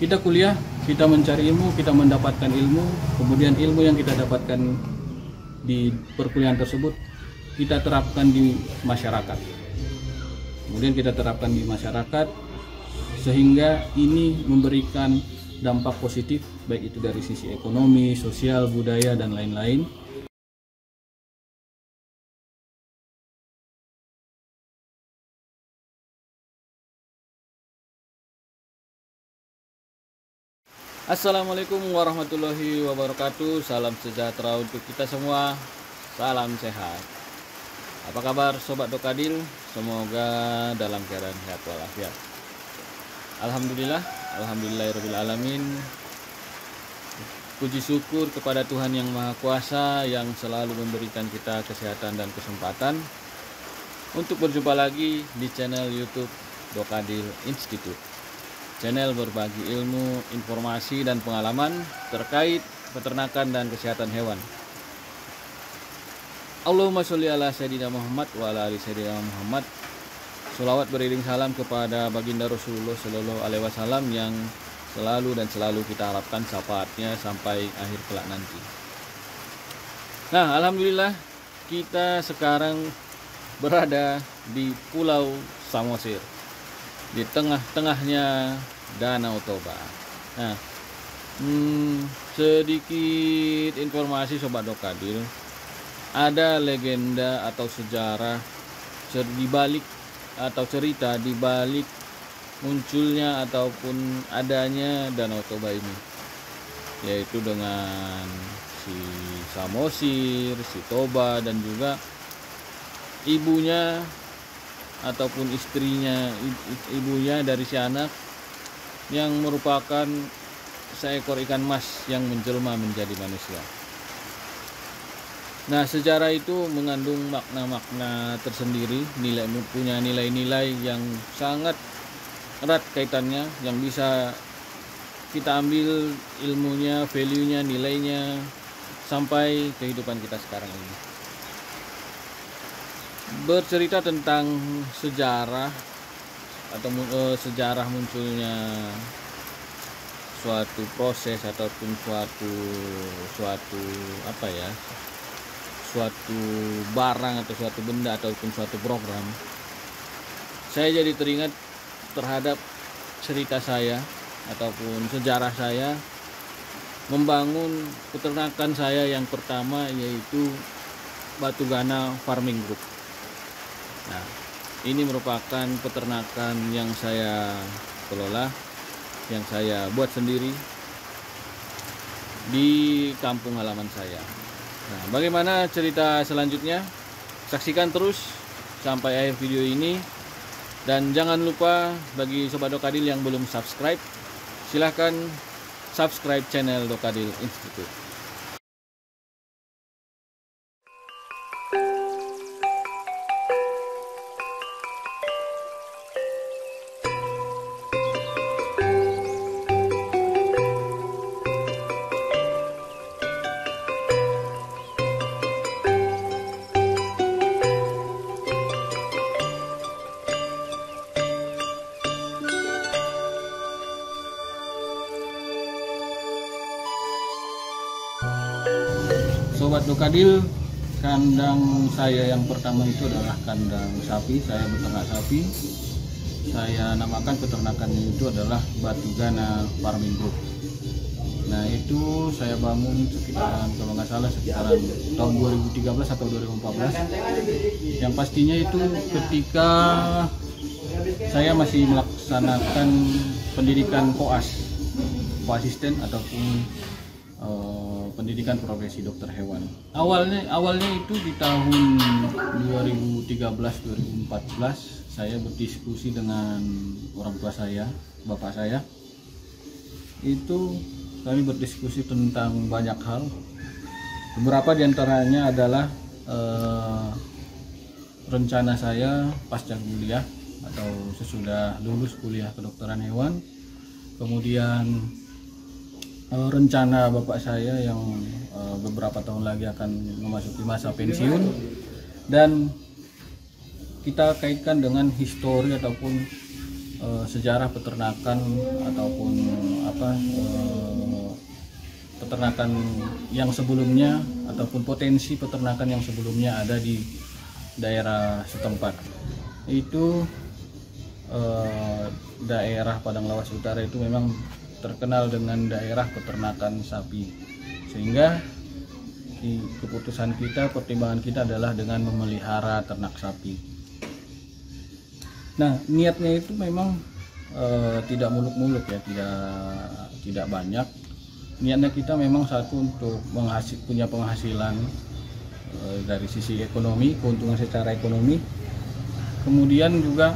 Kita kuliah, kita mencari ilmu, kita mendapatkan ilmu, kemudian ilmu yang kita dapatkan di perkuliahan tersebut kita terapkan di masyarakat. Kemudian kita terapkan di masyarakat sehingga ini memberikan dampak positif baik itu dari sisi ekonomi, sosial, budaya dan lain-lain. Assalamualaikum warahmatullahi wabarakatuh. Salam sejahtera untuk kita semua. Salam sehat. Apa kabar Sobat Dokadil? Semoga dalam keadaan sehat walafiat. Alhamdulillahirabbil alamin. Puji syukur kepada Tuhan Yang Maha Kuasa yang selalu memberikan kita kesehatan dan kesempatan untuk berjumpa lagi di channel YouTube Dokadil Institute. Channel berbagi ilmu, informasi, dan pengalaman terkait peternakan dan kesehatan hewan. Allahumma sholli ala Sayyidina Muhammad wa ala ali Sayyidina Muhammad. Sholawat beriring salam kepada baginda Rasulullah Sallallahu Alaihi Wasallam yang selalu kita harapkan syafaatnya sampai akhir kelak nanti. Nah, alhamdulillah kita sekarang berada di Pulau Samosir, di tengah-tengahnya Danau Toba. Nah, sedikit informasi Sobat Dokadil, ada legenda atau sejarah di balik atau cerita di balik munculnya ataupun adanya Danau Toba ini, yaitu dengan si Samosir, si Toba, dan juga ibunya ataupun ibunya dari si anak yang merupakan seekor ikan mas yang menjelma menjadi manusia. Nah, sejarah itu mengandung makna-makna tersendiri, punya nilai-nilai yang sangat erat kaitannya, yang bisa kita ambil ilmunya, value-nya, nilainya sampai kehidupan kita sekarang ini. Bercerita tentang sejarah atau sejarah munculnya suatu proses ataupun suatu barang atau suatu benda ataupun suatu program, saya jadi teringat terhadap cerita saya ataupun sejarah saya membangun peternakan saya yang pertama, yaitu Batugana Farming Group. Nah, ini merupakan peternakan yang saya kelola, yang saya buat sendiri di kampung halaman saya. Nah, bagaimana cerita selanjutnya? Saksikan terus sampai akhir video ini. Dan jangan lupa bagi Sobat Dokadil yang belum subscribe, silahkan subscribe channel Dokadil Institute. Sobat Dokadil, kandang saya yang pertama itu adalah kandang sapi. Saya beternak sapi. Saya namakan peternakannya itu adalah Batugana Farming Group. Nah, itu saya bangun sekitaran, kalau nggak salah sekitaran tahun 2013 atau 2014. Yang pastinya itu ketika saya masih melaksanakan pendidikan koasisten ataupun pendidikan profesi dokter hewan. Awalnya itu di tahun 2013-2014 saya berdiskusi dengan orang tua saya, bapak saya. Itu kami berdiskusi tentang banyak hal. Beberapa diantaranya adalah rencana saya pasca kuliah atau sesudah lulus kuliah kedokteran hewan. Kemudian rencana bapak saya yang beberapa tahun lagi akan memasuki masa pensiun, dan kita kaitkan dengan histori ataupun sejarah peternakan ataupun peternakan yang sebelumnya ataupun potensi peternakan yang sebelumnya ada di daerah setempat. Itu daerah Padang Lawas Utara itu memang terkenal dengan daerah peternakan sapi, sehingga keputusan kita, pertimbangan kita adalah dengan memelihara ternak sapi. Nah, niatnya itu memang tidak muluk-muluk ya, tidak banyak. Niatnya kita memang satu untuk punya penghasilan dari sisi ekonomi, keuntungan secara ekonomi, kemudian juga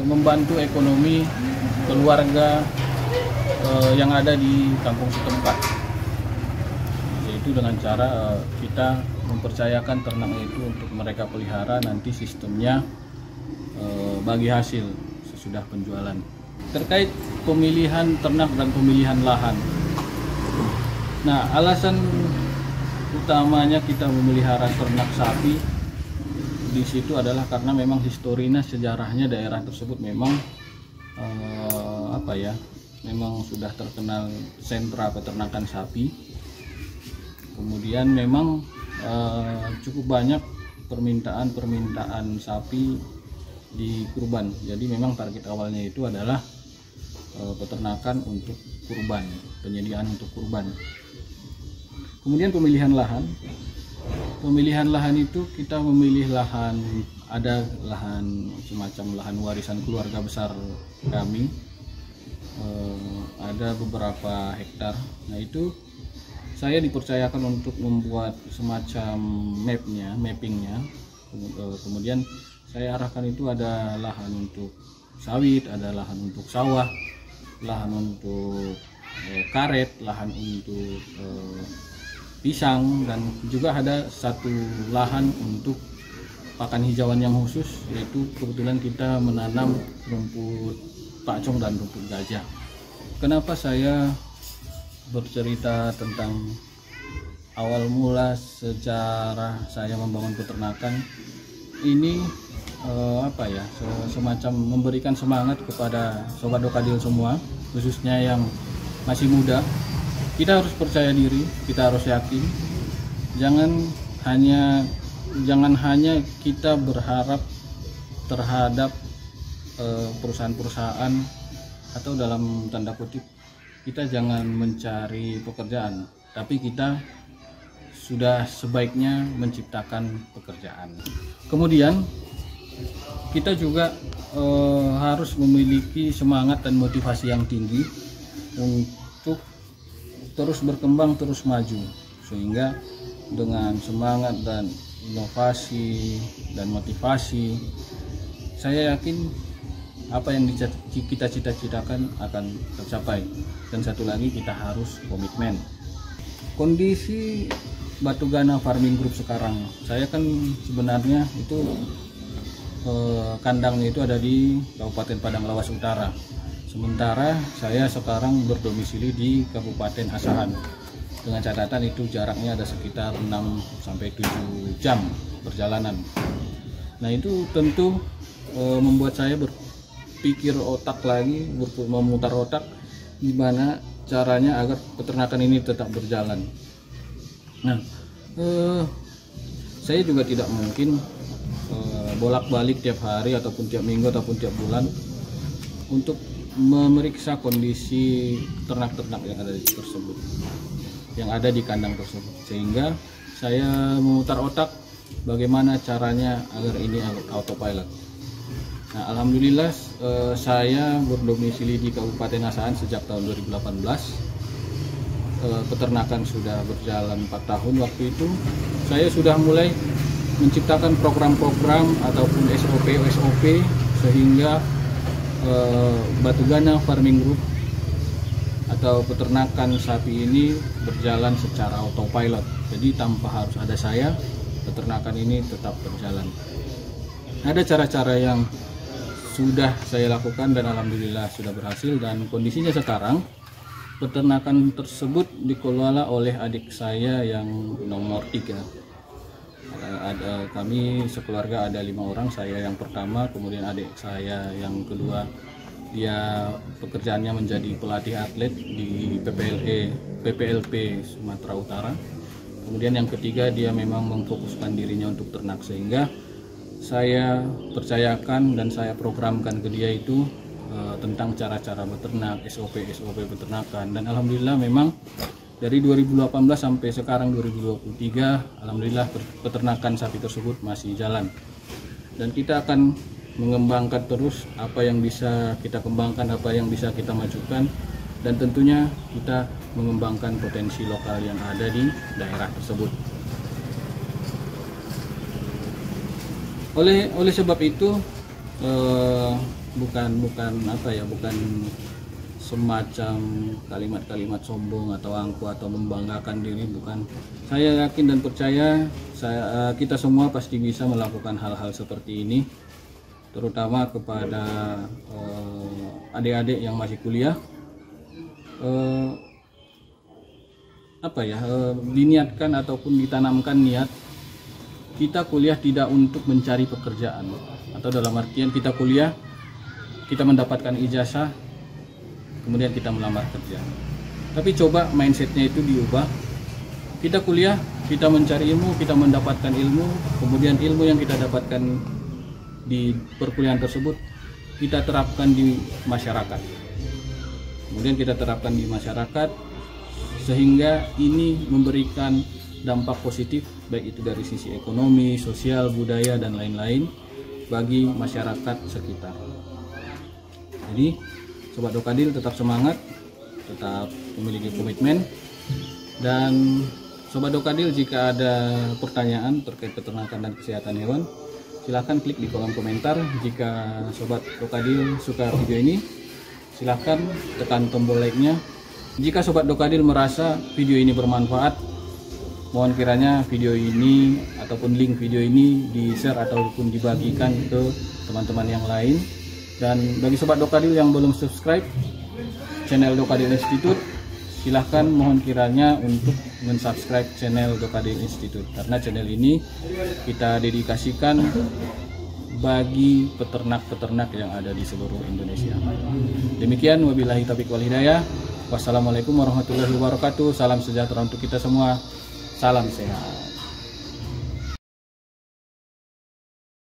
membantu ekonomi keluarga yang ada di kampung setempat, yaitu dengan cara kita mempercayakan ternak itu untuk mereka pelihara, nanti sistemnya bagi hasil sesudah penjualan. Terkait pemilihan ternak dan pemilihan lahan, nah alasan utamanya kita memelihara ternak sapi di situ adalah karena memang historinya, sejarahnya daerah tersebut memang memang sudah terkenal sentra peternakan sapi. Kemudian memang cukup banyak permintaan sapi di kurban. Jadi memang target awalnya itu adalah peternakan untuk kurban, penyediaan untuk kurban. Kemudian pemilihan lahan. Pemilihan lahan itu kita memilih lahan, ada lahan semacam lahan warisan keluarga besar kami, ada beberapa hektar. Nah itu saya dipercayakan untuk membuat semacam mappingnya. Kemudian saya arahkan itu ada lahan untuk sawit, ada lahan untuk sawah, lahan untuk karet, lahan untuk pisang, dan juga ada satu lahan untuk pakan hijauan yang khusus, yaitu kebetulan kita menanam rumput pakcong dan rumput gajah. Kenapa saya bercerita tentang awal mula sejarah saya membangun peternakan ini? Semacam memberikan semangat kepada Sobat Dokadil semua, khususnya yang masih muda. Kita harus percaya diri, kita harus yakin. Jangan hanya kita berharap terhadap perusahaan-perusahaan, atau dalam tanda kutip kita jangan mencari pekerjaan, tapi kita sudah sebaiknya menciptakan pekerjaan. Kemudian kita juga harus memiliki semangat dan motivasi yang tinggi untuk terus berkembang, terus maju, sehingga dengan semangat dan inovasi dan motivasi, saya yakin apa yang kita cita-citakan akan tercapai. Dan satu lagi, kita harus komitmen. Kondisi Batu Gana Farming Group sekarang, saya kan sebenarnya itu kandangnya itu ada di Kabupaten Padang Lawas Utara. Sementara saya sekarang berdomisili di Kabupaten Asahan. Dengan catatan itu jaraknya ada sekitar 6-7 jam perjalanan. Nah itu tentu membuat saya berpikir otak lagi, memutar otak gimana caranya agar peternakan ini tetap berjalan. Nah saya juga tidak mungkin bolak-balik tiap hari ataupun tiap minggu ataupun tiap bulan untuk memeriksa kondisi ternak-ternak yang ada tersebut, yang ada di kandang tersebut, sehingga saya memutar otak bagaimana caranya agar ini autopilot. Nah, alhamdulillah saya berdomisili di Kabupaten Asahan sejak tahun 2018. Peternakan sudah berjalan 4 tahun. Waktu itu saya sudah mulai menciptakan program-program ataupun SOP sehingga Batu Gana Farming Group atau peternakan sapi ini berjalan secara autopilot. Jadi tanpa harus ada saya, peternakan ini tetap berjalan. Ada cara-cara yang sudah saya lakukan dan alhamdulillah sudah berhasil, dan kondisinya sekarang peternakan tersebut dikelola oleh adik saya yang nomor 3. Kami sekeluarga ada 5 orang, saya yang pertama, kemudian adik saya yang kedua dia pekerjaannya menjadi pelatih atlet di PPLP Sumatera Utara. Kemudian yang ketiga, dia memang memfokuskan dirinya untuk ternak, sehingga saya percayakan dan saya programkan ke dia itu tentang cara-cara beternak, SOP peternakan. Dan alhamdulillah memang dari 2018 sampai sekarang 2023, alhamdulillah peternakan sapi tersebut masih jalan. Dan kita akan mengembangkan terus apa yang bisa kita kembangkan, apa yang bisa kita majukan, dan tentunya kita mengembangkan potensi lokal yang ada di daerah tersebut. Oleh sebab itu bukan semacam kalimat-kalimat sombong atau angkuh atau membanggakan diri, bukan. Saya yakin dan percaya kita semua pasti bisa melakukan hal-hal seperti ini, terutama kepada adik-adik yang masih kuliah. Diniatkan ataupun ditanamkan niat kita kuliah tidak untuk mencari pekerjaan, atau dalam artian kita kuliah, kita mendapatkan ijazah, kemudian kita melamar kerja. Tapi coba mindsetnya itu diubah. Kita kuliah, kita mencari ilmu, kita mendapatkan ilmu, kemudian ilmu yang kita dapatkan di perkuliahan tersebut kita terapkan di masyarakat. Kemudian kita terapkan di masyarakat sehingga ini memberikan dampak positif, baik itu dari sisi ekonomi, sosial, budaya, dan lain-lain bagi masyarakat sekitar. Jadi Sobat Dokadil tetap semangat, tetap memiliki komitmen. Dan Sobat Dokadil, jika ada pertanyaan terkait peternakan dan kesehatan hewan, silahkan klik di kolom komentar. Jika Sobat Dokadil suka video ini, silahkan tekan tombol like-nya. Jika Sobat Dokadil merasa video ini bermanfaat, mohon kiranya video ini ataupun link video ini di-share ataupun dibagikan ke teman-teman yang lain. Dan bagi Sobat Dokadil yang belum subscribe channel Dokadil Institute, silahkan mohon kiranya untuk mensubscribe channel Dokadil Institute, karena channel ini kita dedikasikan bagi peternak-peternak yang ada di seluruh Indonesia. Demikian, wabillahi taufiq wal hidayah. Wassalamualaikum warahmatullahi wabarakatuh. Salam sejahtera untuk kita semua. Salam sehat.